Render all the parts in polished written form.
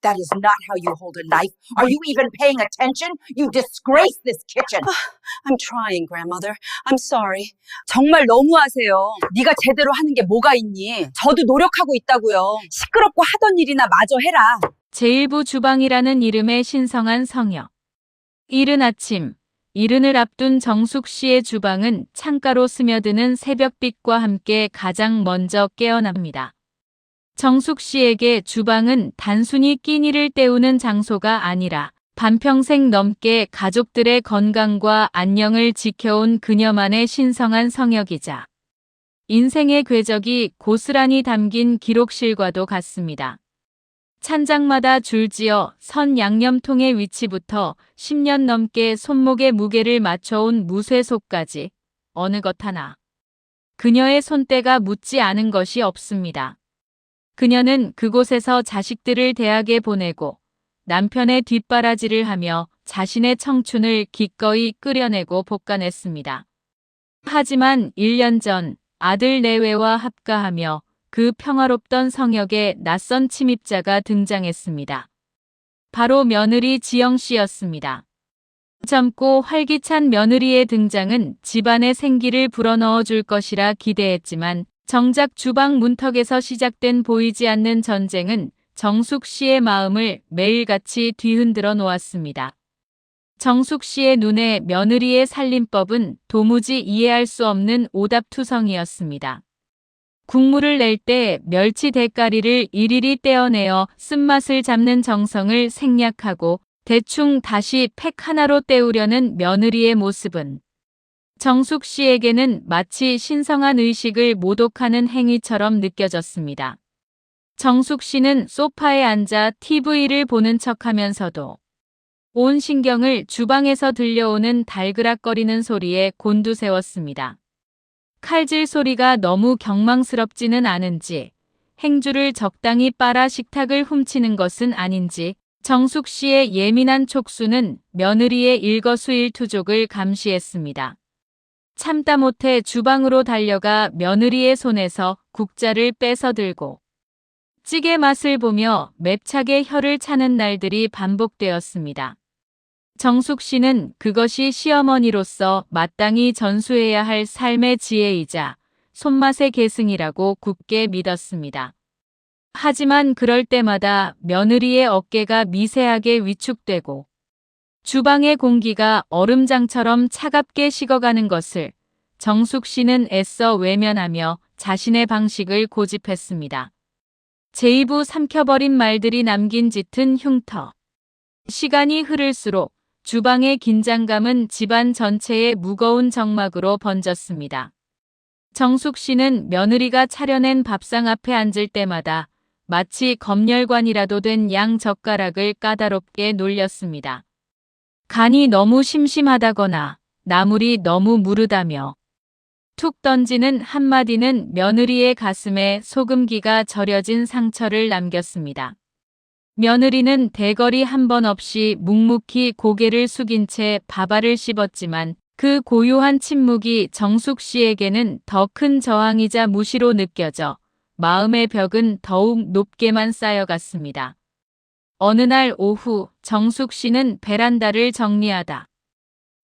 That is not how you hold a knife. Are you even paying attention? You disgrace this kitchen. I'm trying, grandmother. I'm sorry. 정말 너무하세요. 네가 제대로 하는 게 뭐가 있니? 저도 노력하고 있다고요. 시끄럽고 하던 일이나 마저 해라. 제1부 주방이라는 이름의 신성한 성역. 이른 아침, 이른을 앞둔 정숙 씨의 주방은 창가로 스며드는 새벽빛과 함께 가장 먼저 깨어납니다. 정숙 씨에게 주방은 단순히 끼니를 때우는 장소가 아니라 반평생 넘게 가족들의 건강과 안녕을 지켜온 그녀만의 신성한 성역이자 인생의 궤적이 고스란히 담긴 기록실과도 같습니다. 찬장마다 줄지어 선 양념통의 위치부터 10년 넘게 손목의 무게를 맞춰온 무쇠속까지 어느 것 하나 그녀의 손때가 묻지 않은 것이 없습니다. 그녀는 그곳에서 자식들을 대학에 보내고 남편의 뒷바라지를 하며 자신의 청춘을 기꺼이 끌어내고 복간했습니다. 하지만 1년 전 아들 내외와 합가하며 그 평화롭던 성역에 낯선 침입자가 등장했습니다. 바로 며느리 지영 씨였습니다. 젊고 활기찬 며느리의 등장은 집안의 생기를 불어넣어 줄 것이라 기대했지만 정작 주방 문턱에서 시작된 보이지 않는 전쟁은 정숙 씨의 마음을 매일같이 뒤흔들어 놓았습니다. 정숙 씨의 눈에 며느리의 살림법은 도무지 이해할 수 없는 오답투성이었습니다. 국물을 낼 때 멸치 대가리를 일일이 떼어내어 쓴맛을 잡는 정성을 생략하고 대충 다시 팩 하나로 때우려는 며느리의 모습은 정숙 씨에게는 마치 신성한 의식을 모독하는 행위처럼 느껴졌습니다. 정숙 씨는 소파에 앉아 TV를 보는 척하면서도 온 신경을 주방에서 들려오는 달그락거리는 소리에 곤두세웠습니다. 칼질 소리가 너무 경망스럽지는 않은지, 행주를 적당히 빨아 식탁을 훔치는 것은 아닌지, 정숙 씨의 예민한 촉수는 며느리의 일거수일투족을 감시했습니다. 참다 못해 주방으로 달려가 며느리의 손에서 국자를 뺏어 들고 찌개 맛을 보며 맵차게 혀를 차는 날들이 반복되었습니다. 정숙 씨는 그것이 시어머니로서 마땅히 전수해야 할 삶의 지혜이자 손맛의 계승이라고 굳게 믿었습니다. 하지만 그럴 때마다 며느리의 어깨가 미세하게 위축되고 주방의 공기가 얼음장처럼 차갑게 식어가는 것을 정숙 씨는 애써 외면하며 자신의 방식을 고집했습니다. 제2부 삼켜버린 말들이 남긴 짙은 흉터. 시간이 흐를수록 주방의 긴장감은 집안 전체에 무거운 정막으로 번졌습니다. 정숙 씨는 며느리가 차려낸 밥상 앞에 앉을 때마다 마치 검열관이라도 된 양 젓가락을 까다롭게 놀렸습니다. 간이 너무 심심하다거나 나물이 너무 무르다며 툭 던지는 한마디는 며느리의 가슴에 소금기가 절여진 상처를 남겼습니다. 며느리는 대거리 한 번 없이 묵묵히 고개를 숙인 채 밥알을 씹었지만 그 고요한 침묵이 정숙 씨에게는 더 큰 저항이자 무시로 느껴져 마음의 벽은 더욱 높게만 쌓여갔습니다. 어느 날 오후 정숙 씨는 베란다를 정리하다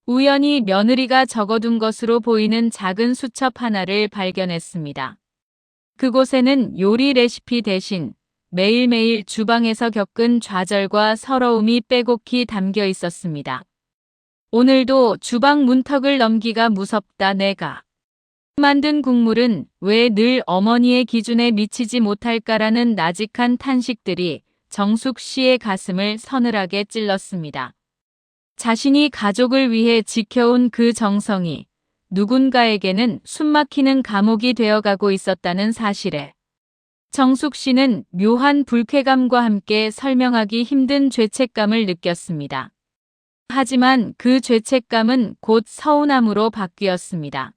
우연히 며느리가 적어둔 것으로 보이는 작은 수첩 하나를 발견했습니다. 그곳에는 요리 레시피 대신 매일매일 주방에서 겪은 좌절과 서러움이 빼곡히 담겨 있었습니다. 오늘도 주방 문턱을 넘기가 무섭다 내가. 만든 국물은 왜 늘 어머니의 기준에 미치지 못할까라는 나직한 탄식들이 정숙 씨의 가슴을 서늘하게 찔렀습니다. 자신이 가족을 위해 지켜온 그 정성이 누군가에게는 숨막히는 감옥이 되어가고 있었다는 사실에 정숙 씨는 묘한 불쾌감과 함께 설명하기 힘든 죄책감을 느꼈습니다. 하지만 그 죄책감은 곧 서운함으로 바뀌었습니다.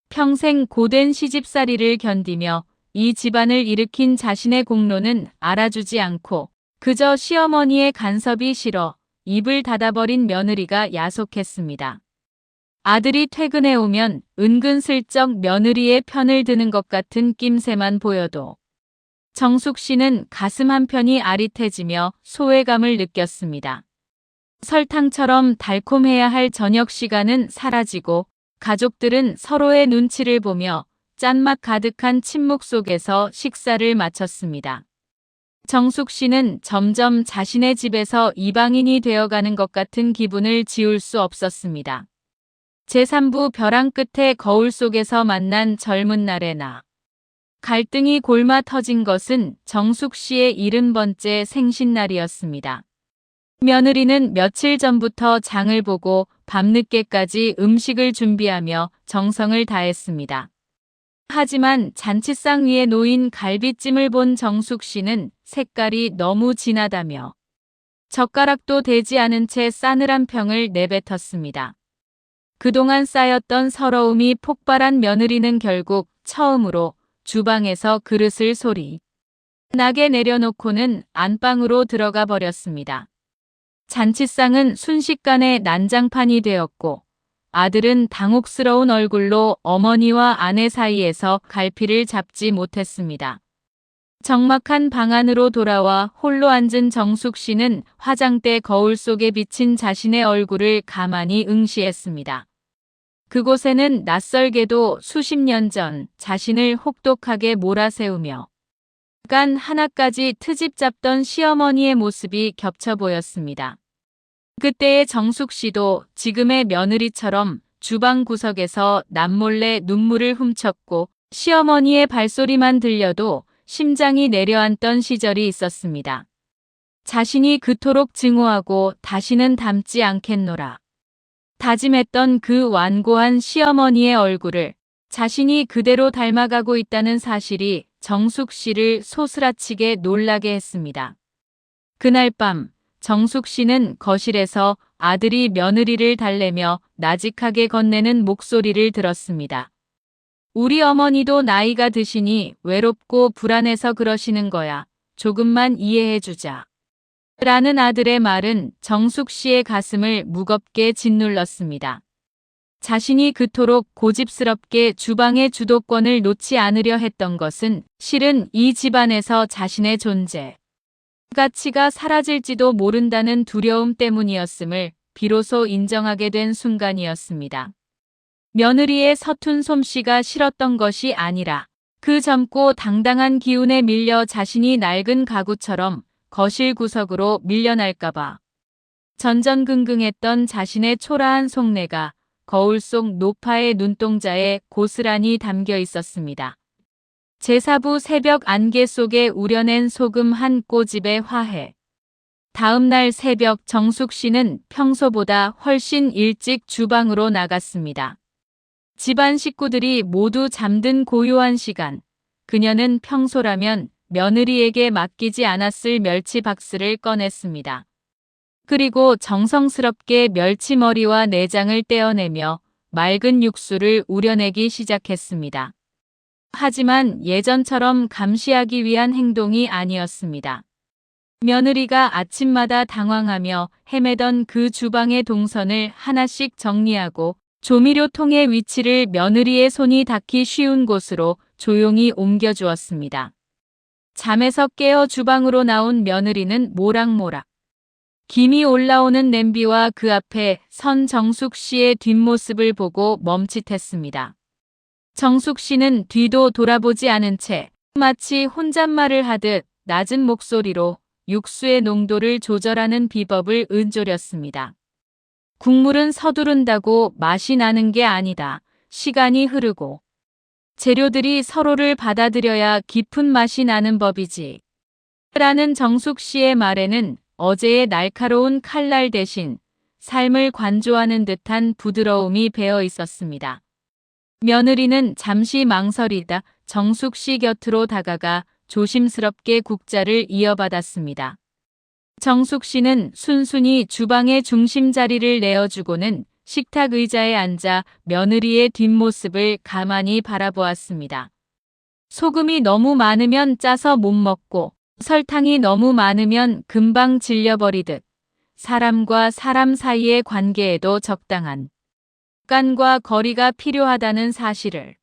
평생 고된 시집살이를 견디며 이 집안을 일으킨 자신의 공로는 알아주지 않고 그저 시어머니의 간섭이 싫어 입을 닫아버린 며느리가 야속했습니다. 아들이 퇴근해 오면 은근슬쩍 며느리의 편을 드는 것 같은 낌새만 보여도 정숙 씨는 가슴 한편이 아릿해지며 소외감을 느꼈습니다. 설탕처럼 달콤해야 할 저녁 시간은 사라지고 가족들은 서로의 눈치를 보며 짠맛 가득한 침묵 속에서 식사를 마쳤습니다. 정숙 씨는 점점 자신의 집에서 이방인이 되어가는 것 같은 기분을 지울 수 없었습니다. 제3부 벼랑 끝에 거울 속에서 만난 젊은 날의 나. 갈등이 골마 터진 것은 정숙 씨의 70번째 생신날이었습니다. 며느리는 며칠 전부터 장을 보고 밤늦게까지 음식을 준비하며 정성을 다했습니다. 하지만 잔치상 위에 놓인 갈비찜을 본 정숙 씨는 색깔이 너무 진하다며 젓가락도 대지 않은 채 싸늘한 평을 내뱉었습니다. 그동안 쌓였던 서러움이 폭발한 며느리는 결국 처음으로 주방에서 그릇을 소리 나게 내려놓고는 안방으로 들어가 버렸습니다. 잔치상은 순식간에 난장판이 되었고 아들은 당혹스러운 얼굴로 어머니와 아내 사이에서 갈피를 잡지 못했습니다. 적막한 방 안으로 돌아와 홀로 앉은 정숙 씨는 화장대 거울 속에 비친 자신의 얼굴을 가만히 응시했습니다. 그곳에는 낯설게도 수십 년 전 자신을 혹독하게 몰아세우며 간 하나까지 트집 잡던 시어머니의 모습이 겹쳐 보였습니다. 그때의 정숙 씨도 지금의 며느리처럼 주방 구석에서 남몰래 눈물을 훔쳤고 시어머니의 발소리만 들려도 심장이 내려앉던 시절이 있었습니다. 자신이 그토록 증오하고 다시는 닮지 않겠노라 다짐했던 그 완고한 시어머니의 얼굴을 자신이 그대로 닮아가고 있다는 사실이 정숙 씨를 소스라치게 놀라게 했습니다. 그날 밤 정숙 씨는 거실에서 아들이 며느리를 달래며 나직하게 건네는 목소리를 들었습니다. 우리 어머니도 나이가 드시니 외롭고 불안해서 그러시는 거야. 조금만 이해해주자. 라는 아들의 말은 정숙 씨의 가슴을 무겁게 짓눌렀습니다. 자신이 그토록 고집스럽게 주방의 주도권을 놓지 않으려 했던 것은 실은 이 집안에서 자신의 존재, 가치가 사라질지도 모른다는 두려움 때문이었음을 비로소 인정하게 된 순간이었습니다. 며느리의 서툰 솜씨가 싫었던 것이 아니라 그 젊고 당당한 기운에 밀려 자신이 낡은 가구처럼 거실 구석으로 밀려날까봐 전전긍긍했던 자신의 초라한 속내가 거울 속 노파의 눈동자에 고스란히 담겨 있었습니다. 제4부 새벽 안개 속에 우려낸 소금 한 꼬집의 화해. 다음 날 새벽 정숙 씨는 평소보다 훨씬 일찍 주방으로 나갔습니다. 집안 식구들이 모두 잠든 고요한 시간, 그녀는 평소라면 며느리에게 맡기지 않았을 멸치 박스를 꺼냈습니다. 그리고 정성스럽게 멸치머리와 내장을 떼어내며 맑은 육수를 우려내기 시작했습니다. 하지만 예전처럼 감시하기 위한 행동이 아니었습니다. 며느리가 아침마다 당황하며 헤매던 그 주방의 동선을 하나씩 정리하고 조미료통의 위치를 며느리의 손이 닿기 쉬운 곳으로 조용히 옮겨주었습니다. 잠에서 깨어 주방으로 나온 며느리는 모락모락 김이 올라오는 냄비와 그 앞에 선 정숙 씨의 뒷모습을 보고 멈칫했습니다. 정숙 씨는 뒤도 돌아보지 않은 채 마치 혼잣말을 하듯 낮은 목소리로 육수의 농도를 조절하는 비법을 은조렸습니다. 국물은 서두른다고 맛이 나는 게 아니다. 시간이 흐르고 재료들이 서로를 받아들여야 깊은 맛이 나는 법이지. 라는 정숙 씨의 말에는 어제의 날카로운 칼날 대신 삶을 관조하는 듯한 부드러움이 배어 있었습니다. 며느리는 잠시 망설이다 정숙 씨 곁으로 다가가 조심스럽게 국자를 이어받았습니다. 정숙 씨는 순순히 주방의 중심 자리를 내어주고는 식탁 의자에 앉아 며느리의 뒷모습을 가만히 바라보았습니다. 소금이 너무 많으면 짜서 못 먹고 설탕이 너무 많으면 금방 질려버리듯 사람과 사람 사이의 관계에도 적당한 간과 거리가 필요하다는 사실을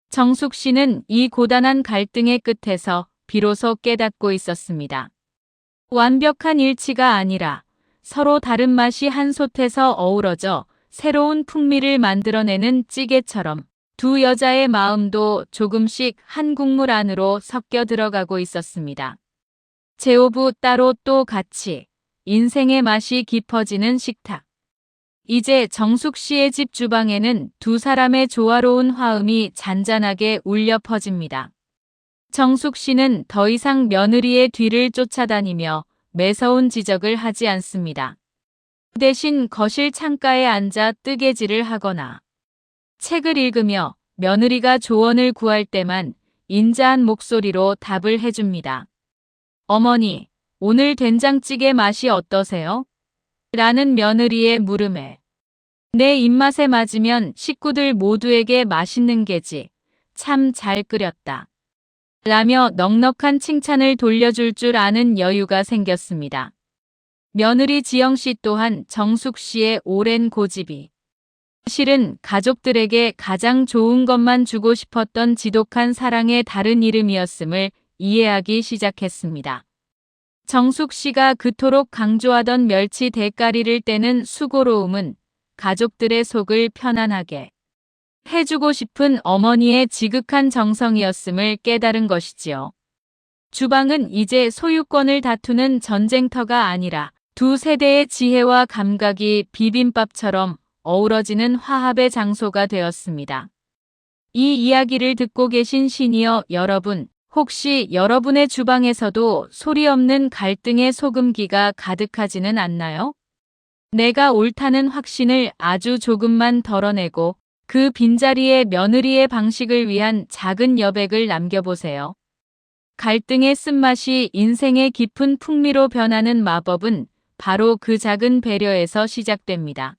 정숙 씨는 이 고단한 갈등의 끝에서 비로소 깨닫고 있었습니다. 완벽한 일치가 아니라 서로 다른 맛이 한 솥에서 어우러져 새로운 풍미를 만들어내는 찌개처럼 두 여자의 마음도 조금씩 한 국물 안으로 섞여 들어가고 있었습니다. 제오부 따로 또 같이 인생의 맛이 깊어지는 식탁. 이제 정숙 씨의 집 주방에는 두 사람의 조화로운 화음이 잔잔하게 울려 퍼집니다. 정숙 씨는 더 이상 며느리의 뒤를 쫓아다니며 매서운 지적을 하지 않습니다. 대신 거실 창가에 앉아 뜨개질을 하거나 책을 읽으며 며느리가 조언을 구할 때만 인자한 목소리로 답을 해줍니다. 어머니, 오늘 된장찌개 맛이 어떠세요? 라는 며느리의 물음에 내 입맛에 맞으면 식구들 모두에게 맛있는 게지. 참 잘 끓였다. 라며 넉넉한 칭찬을 돌려줄 줄 아는 여유가 생겼습니다. 며느리 지영 씨 또한 정숙 씨의 오랜 고집이 실은 가족들에게 가장 좋은 것만 주고 싶었던 지독한 사랑의 다른 이름이었음을 이해하기 시작했습니다. 정숙 씨가 그토록 강조하던 멸치 대가리를 떼는 수고로움은 가족들의 속을 편안하게 해주고 싶은 어머니의 지극한 정성이었음을 깨달은 것이지요. 주방은 이제 소유권을 다투는 전쟁터가 아니라 두 세대의 지혜와 감각이 비빔밥처럼 어우러지는 화합의 장소가 되었습니다. 이 이야기를 듣고 계신 시니어 여러분, 혹시 여러분의 주방에서도 소리 없는 갈등의 소금기가 가득하지는 않나요? 내가 옳다는 확신을 아주 조금만 덜어내고 그 빈자리에 며느리의 방식을 위한 작은 여백을 남겨보세요. 갈등의 쓴맛이 인생의 깊은 풍미로 변하는 마법은 바로 그 작은 배려에서 시작됩니다.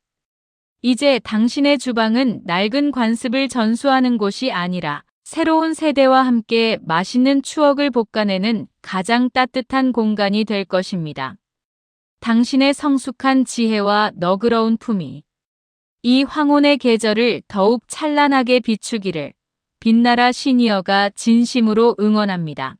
이제 당신의 주방은 낡은 관습을 전수하는 곳이 아니라 새로운 세대와 함께 맛있는 추억을 볶아내는 가장 따뜻한 공간이 될 것입니다. 당신의 성숙한 지혜와 너그러운 품이 이 황혼의 계절을 더욱 찬란하게 비추기를 빛나라 시니어가 진심으로 응원합니다.